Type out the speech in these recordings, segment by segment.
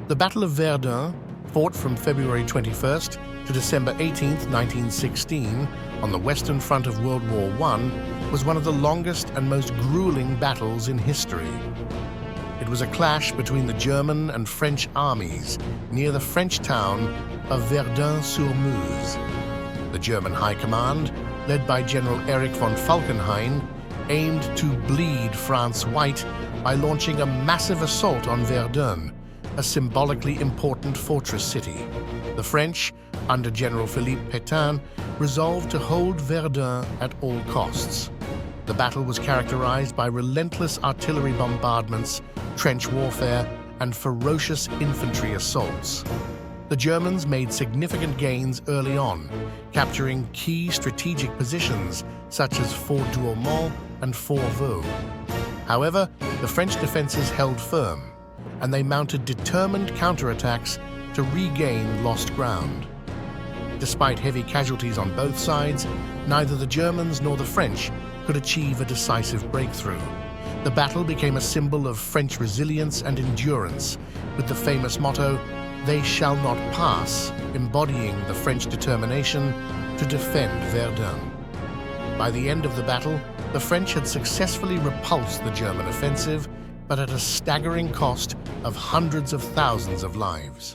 The Battle of Verdun, fought from February 21st to December 18th, 1916, on the Western Front of World War I, was one of the longest and most grueling battles in history. It was a clash between the German and French armies near the French town of Verdun-sur-Meuse. The German High Command, led by General Erich von Falkenhayn, aimed to bleed France white by launching a massive assault on Verdun, a symbolically important fortress city. The French, under General Philippe Pétain, resolved to hold Verdun at all costs. The battle was characterized by relentless artillery bombardments, trench warfare, and ferocious infantry assaults. The Germans made significant gains early on, capturing key strategic positions such as Fort Douaumont and Fort Vaux. However, the French defenses held firm, and they mounted determined counterattacks to regain lost ground. Despite heavy casualties on both sides, neither the Germans nor the French could achieve a decisive breakthrough. The battle became a symbol of French resilience and endurance, with the famous motto, "They shall not pass," embodying the French determination to defend Verdun. By the end of the battle, the French had successfully repulsed the German offensive, but at a staggering cost of hundreds of thousands of lives.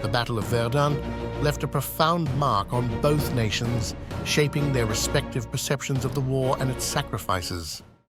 The Battle of Verdun left a profound mark on both nations, shaping their respective perceptions of the war and its sacrifices.